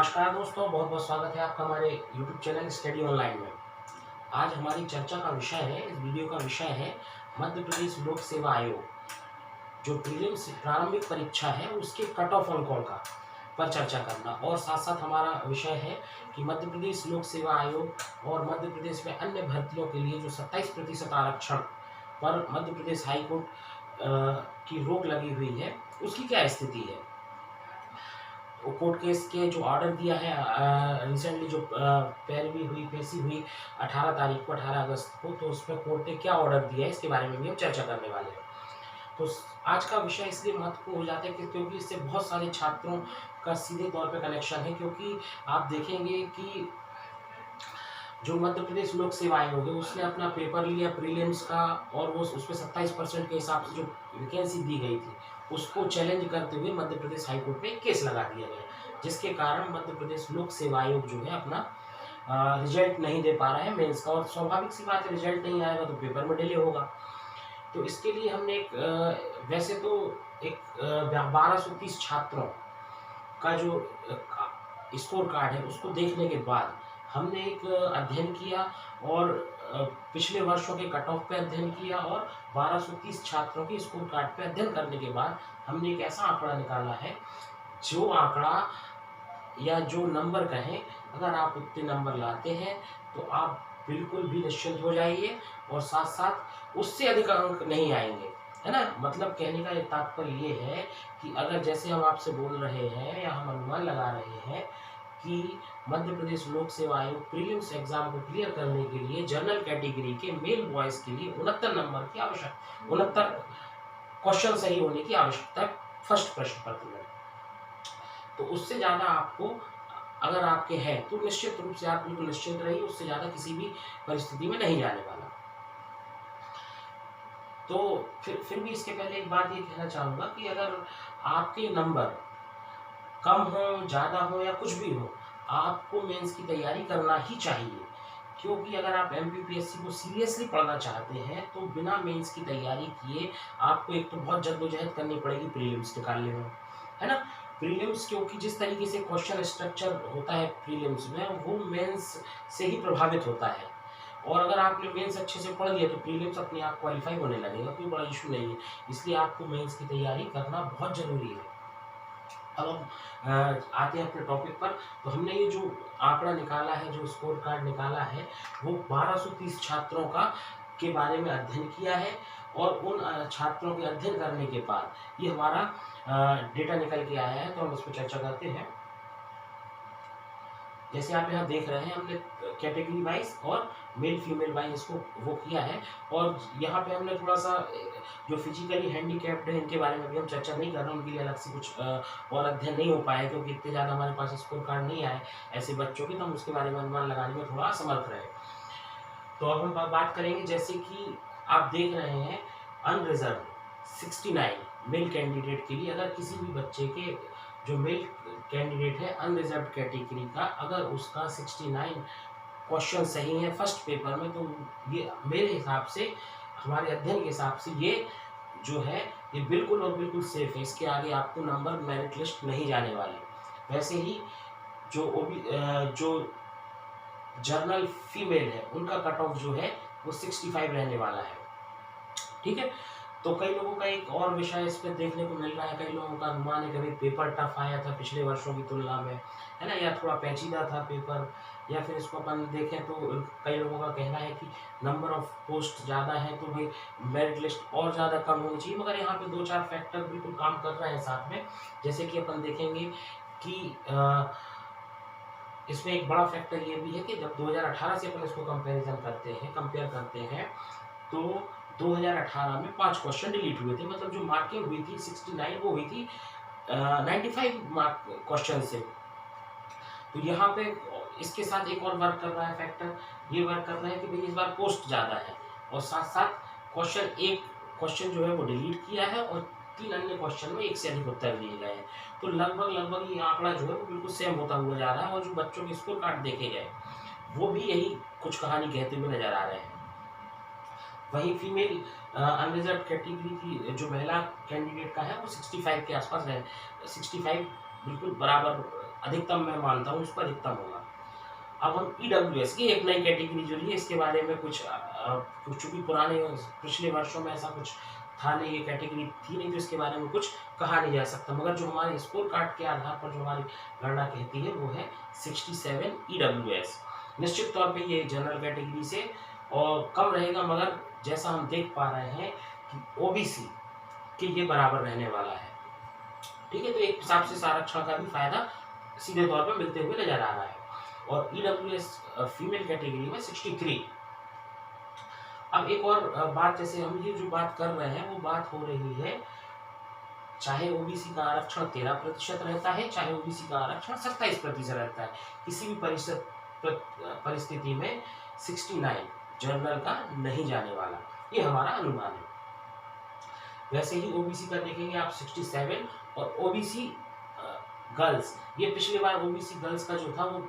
नमस्कार दोस्तों, बहुत बहुत स्वागत है आपका हमारे YouTube चैनल स्टडी ऑनलाइन में। आज हमारी चर्चा का विषय है, इस वीडियो का विषय है मध्य प्रदेश लोक सेवा आयोग जो प्रीलिम्स प्रारंभिक परीक्षा है उसके कट ऑफ अंकों का पर चर्चा करना। और साथ साथ हमारा विषय है कि मध्य प्रदेश लोक सेवा आयोग और मध्य प्रदेश में अन्य भर्तियों के लिए जो 27% आरक्षण पर मध्य प्रदेश हाई कोर्ट की रोक लगी हुई है उसकी क्या स्थिति है। कोर्ट केस के जो ऑर्डर दिया है रिसेंटली जो पैरवी हुई पेशी हुई 18 तारीख को 18 अगस्त को, तो उसमें कोर्ट ने क्या ऑर्डर दिया है इसके बारे में भी हम चर्चा करने वाले हैं। तो आज का विषय इसलिए महत्वपूर्ण हो जाता है क्योंकि इससे बहुत सारे छात्रों का सीधे तौर पे कनेक्शन है। क्योंकि आप देखेंगे कि जो मध्य प्रदेश लोक सेवा आयोग है उसने अपना पेपर लिया प्रीलिम्स का और वो उसमें 27% के हिसाब से जो वैकेंसी दी गई थी उसको चैलेंज करते हुए मध्य प्रदेश हाईकोर्ट में केस लगा दिया गया, जिसके कारण मध्य प्रदेश लोक सेवा आयोग जो है अपना रिजल्ट नहीं दे पा रहा है मेंस का। और स्वाभाविक सी बात है, रिजल्ट नहीं आएगा तो पेपर में डिले होगा। तो इसके लिए हमने एक वैसे तो एक 1230 छात्रों का जो स्कोर कार्ड है उसको देखने के बाद हमने एक अध्ययन किया और पिछले वर्षों के कट ऑफ पे अध्ययन किया और 1230 छात्रों के स्कोर कार्ड पे अध्ययन करने के बाद हमने एक ऐसा आंकड़ा निकाला है, जो आंकड़ा या जो नंबर कहें, अगर आप उतने नंबर लाते हैं तो आप बिल्कुल भी निश्चिंत हो जाइए और साथ साथ उससे अधिक अंक नहीं आएंगे, है ना। मतलब कहने का एक तात्पर्य ये है कि अगर जैसे हम आपसे बोल रहे हैं या हम अनुमान लगा रहे हैं कि मध्य प्रदेश लोक सेवा आयोग प्रीलिम्स एग्जाम को क्लियर करने के लिए जनरल कैटेगरी के मेल बॉयज के लिए 69 नंबर की आवश्यकता, 69 क्वेश्चन सही होने की आवश्यकता है फर्स्ट प्रश्न पत्र में। तो उससे ज़्यादा आपको अगर आपके हैं तो निश्चित रूप से आप बिल्कुल निश्चिंत रहिए, उससे ज़्यादा किसी भी परिस्थिति में नहीं जाने वाला। तो फिर भी इसके पहले एक बात ये कहना चाहूँगा कि अगर आपके नंबर कम हो, ज़्यादा हो या कुछ भी हो, आपको मेंस की तैयारी करना ही चाहिए। क्योंकि अगर आप एमपीपीएससी को सीरियसली पढ़ना चाहते हैं तो बिना मेंस की तैयारी किए आपको एक तो बहुत जद्दोजहद करनी पड़ेगी प्रीलिम्स निकालने में, है ना। प्रीलिम्स क्योंकि जिस तरीके से क्वेश्चन स्ट्रक्चर होता है प्रीलिम्स में वो मेंस से ही प्रभावित होता है। और अगर आपने मेंस अच्छे से पढ़ लिया तो प्रीलिम्स अपने आप क्वालिफाई होने लगेगा, कोई बड़ा इशू नहीं है। इसलिए आपको मेंस की तैयारी करना बहुत ज़रूरी है। अब हम आते हैं अपने टॉपिक पर। तो हमने ये जो आंकड़ा निकाला है, जो स्कोर कार्ड निकाला है, वो 1230 छात्रों का के बारे में अध्ययन किया है और उन छात्रों के अध्ययन करने के बाद ये हमारा डेटा निकल के आया है। तो हम इस पर चर्चा करते हैं। जैसे आप यहाँ देख रहे हैं, हमने कैटेगरी वाइज और मेल फीमेल वाइज इसको वो किया है। और यहाँ पे हमने थोड़ा सा जो फिजिकली हैंडीकैप्ड है इनके बारे में भी हम चर्चा नहीं कर रहे हैं, उनके लिए अलग से कुछ और अध्ययन नहीं हो पाया क्योंकि इतने ज़्यादा हमारे पास स्कोर कार्ड नहीं आए ऐसे बच्चों की, तो हम उसके बारे में अनुमान लगाने में थोड़ा असमर्थ रहे। तो अब हम बात करेंगे, जैसे कि आप देख रहे हैं अनरिजर्व 69 मेल कैंडिडेट के लिए, अगर किसी भी बच्चे के जो मेल कैंडिडेट है अनरिजर्व कैटेगरी का, अगर उसका 69 क्वेश्चन सही है फर्स्ट पेपर में, तो ये मेरे हिसाब से, हमारे अध्ययन के हिसाब से ये जो है ये बिल्कुल और बिल्कुल सेफ है। इसके आगे आपको नंबर मेरिट लिस्ट नहीं जाने वाले। वैसे ही जो जर्नल फीमेल है उनका कट ऑफ जो है वो 65 रहने वाला है, ठीक है। तो कई लोगों का एक और विषय इस पर देखने को मिल रहा है, कई लोगों का अनुमान है कि भाई पेपर टफ आया था पिछले वर्षों की तुलना में, है ना, या थोड़ा पेचीदा था पेपर, या फिर इसको अपन देखें तो कई लोगों का कहना है कि नंबर ऑफ पोस्ट ज़्यादा है तो भाई मेरिट लिस्ट और ज़्यादा कम होनी चाहिए। मगर यहाँ पे 2-4 फैक्टर बिल्कुल काम कर रहे हैं साथ में। जैसे कि अपन देखेंगे कि इसमें एक बड़ा फैक्टर ये भी है कि जब 2018 से अपन इसको कंपेयर करते हैं तो 2018 में 5 क्वेश्चन डिलीट हुए थे। मतलब जो मार्किंग हुई थी 69 वो हुई थी 95 मार्क क्वेश्चन से। तो यहाँ पे इसके साथ एक और वर्क कर रहा है फैक्टर, ये वर्क कर रहा है कि भाई इस बार पोस्ट ज़्यादा है और साथ साथ एक क्वेश्चन जो है वो डिलीट किया है और 3 अन्य क्वेश्चन में एक से अधिक उत्तर दिए गए हैं। तो लगभग ये आंकड़ा जो है वो बिल्कुल सेम होता हुआ जा रहा है और जो बच्चों के स्कोर कार्ड देखे गए वो भी यही कुछ कहानी कहते हुए नजर आ रहे हैं। वही फीमेल अनरिजर्व कैटेगरी की जो महिला कैंडिडेट का है वो 65 के आसपास है, 65 बिल्कुल बराबर अधिकतम मैं मानता हूँ इसको अधिकतम होगा। अब हम EWS की एक नई कैटेगरी जो है इसके बारे में कुछ चूंकि पुराने पिछले वर्षों में ऐसा कुछ था नहीं, ये कैटेगरी थी नहीं, तो इसके बारे में कुछ कहा नहीं जा सकता, मगर जो हमारे स्कोर कार्ड के आधार पर जो हमारी गणना कहती है वो है 67 EWS। निश्चित तौर पे ये जनरल कैटेगरी से और कम रहेगा, मगर जैसा हम देख पा रहे हैं कि OBC के ये बराबर रहने वाला है। ठीक है, तो एक हिसाब से आरक्षण का भी फायदा सीधे तौर पर मिलते हुए नजर आ रहा है। और EWS फीमेल कैटेगरी में 63। अब एक और बात, जैसे हम ये जो बात कर रहे हैं वो बात हो रही है, चाहे OBC का आरक्षण 13% रहता है, चाहे OBC का आरक्षण 27% रहता है, किसी भी परिस्थिति में 69 जनरल का नहीं जाने वाला, ये हमारा अनुमान है। वैसे ही OBC का देखेंगे आप 67, और OBC गर्ल्स, ये पिछली बार OBC गर्ल्स का जो था वो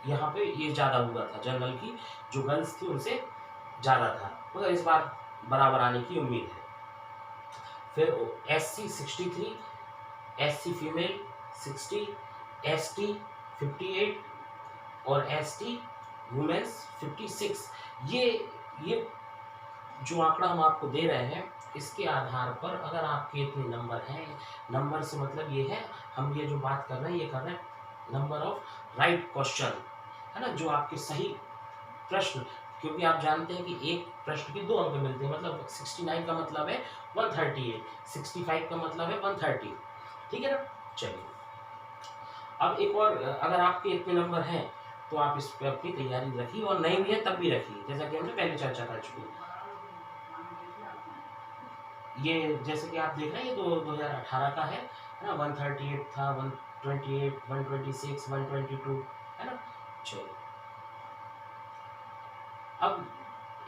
यहाँ पे ये ज़्यादा हुआ था, जनरल की जो गर्ल्स थी उनसे ज़्यादा था, मगर इस बार बराबर आने की उम्मीद है। फिर SC 63, SC फीमेल 60, ST 58 और ST वुमेन्स 56। ये जो आंकड़ा हम आपको दे रहे हैं इसके आधार पर अगर आपके इतने नंबर हैं, नंबर से मतलब ये है, हम ये जो बात कर रहे हैं ये कर रहे हैं नंबर ऑफ राइट क्वेश्चन, है ना, जो आपके सही प्रश्न, क्योंकि आप जानते हैं कि एक प्रश्न के 2 अंक मिलते हैं, मतलब 69 का मतलब है 138, 65 का मतलब है 130। ठीक है ना। चलिए, अब एक और, अगर आपके इतने नंबर हैं तो आप इस पर अपनी तैयारी रखिए, और नहीं भी है तब भी रखिए, जैसा कि हमने पहले चर्चा कर चुके हैं। ये जैसे कि आप देख रहे हैं ये 2018 का है ना, 138 था, 128, 126, 122, है ना। चलिए, अब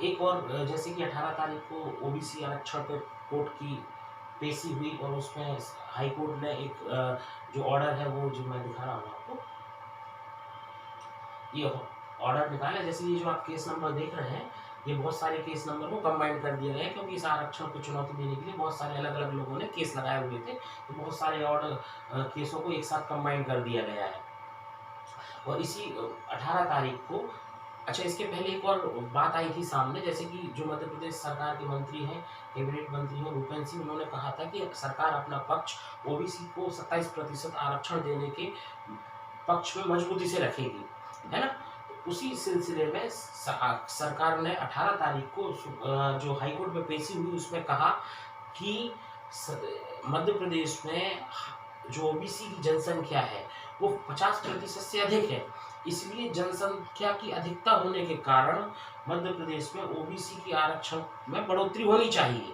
एक और, जैसे कि 18 तारीख को OBC आरक्षण पे कोर्ट की पेशी हुई, और उसमें हाई कोर्ट ने एक जो ऑर्डर है वो जो मैं दिखा रहा हूँ आपको, ये ऑर्डर निकाला। जैसे ये जो आप केस नंबर देख रहे हैं, ये बहुत सारे केस नंबर को कंबाइन कर दिया गया है, क्योंकि इस आरक्षण को चुनौती देने के लिए बहुत सारे अलग अलग लोगों ने केस लगाए हुए थे, तो बहुत सारे ऑर्डर केसों को एक साथ कंबाइन कर दिया गया है। और इसी 18 तारीख को, अच्छा इसके पहले एक और बात आई थी सामने, जैसे कि जो मध्य प्रदेश सरकार के मंत्री हैं, कैबिनेट मंत्री हैं भूपेंद्र सिंह, उन्होंने कहा था कि सरकार अपना पक्ष OBC को 27% आरक्षण देने के पक्ष में मजबूती से रखेगी, है ना। उसी सिलसिले में सरकार ने 18 तारीख को जो हाईकोर्ट में पेशी हुई उसमें कहा कि मध्य प्रदेश में जो OBC की जनसंख्या है वो 50% से अधिक है, इसलिए जनसंख्या की अधिकता होने के कारण मध्य प्रदेश में OBC की आरक्षण में बढ़ोतरी होनी चाहिए।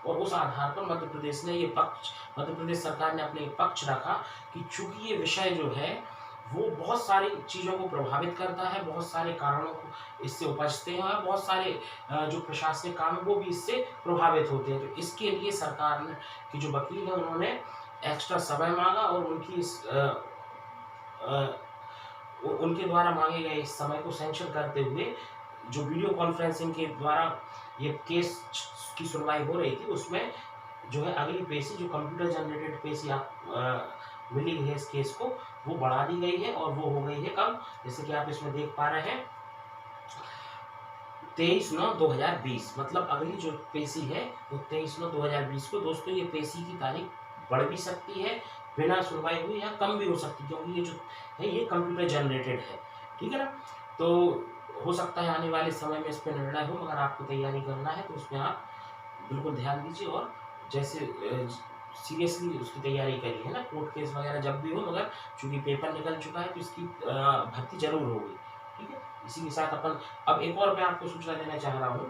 और उस आधार पर मध्य प्रदेश सरकार ने अपने पक्ष रखा कि चूंकि ये विषय जो है वो बहुत सारी चीज़ों को प्रभावित करता है, बहुत सारे कारणों को इससे उपजते हैं, और बहुत सारे जो प्रशासनिक काम है वो भी इससे प्रभावित होते हैं, तो इसके लिए सरकार ने की जो वकील है उन्होंने एक्स्ट्रा समय मांगा, और उनके द्वारा मांगे गए इस समय को सैंक्शन करते हुए जो वीडियो कॉन्फ्रेंसिंग के द्वारा ये केस की सुनवाई हो रही थी, उसमें जो है अगली पेशी, जो कंप्यूटर जनरेटेड पेशी आप मिली है इस केस को, वो बढ़ा दी गई है, और वो हो गई है कब, जैसे कि आप इसमें देख पा रहे हैं 23/9/2020, मतलब अगली जो पेशी है वो 23/9/2020 को। दोस्तों ये पेशी की तारीख बढ़ भी सकती है, बिना सुनवाई हुई, या कम भी हो सकती है, क्योंकि ये जो है ये कंप्यूटर जनरेटेड है, ठीक है ना। तो हो सकता है आने वाले समय में इस पर निर्णय हो, मगर आपको तैयारी करना है तो उसमें आप बिल्कुल ध्यान दीजिए, और जैसे सीरियसली उसकी तैयारी करिए, है ना। कोर्ट केस वगैरह जब भी हो, मगर चूंकि पेपर निकल चुका है तो इसकी भर्ती जरूर होगी, ठीक है। इसी के साथ अपन, अब एक और मैं आपको सूचना देना चाह रहा हूँ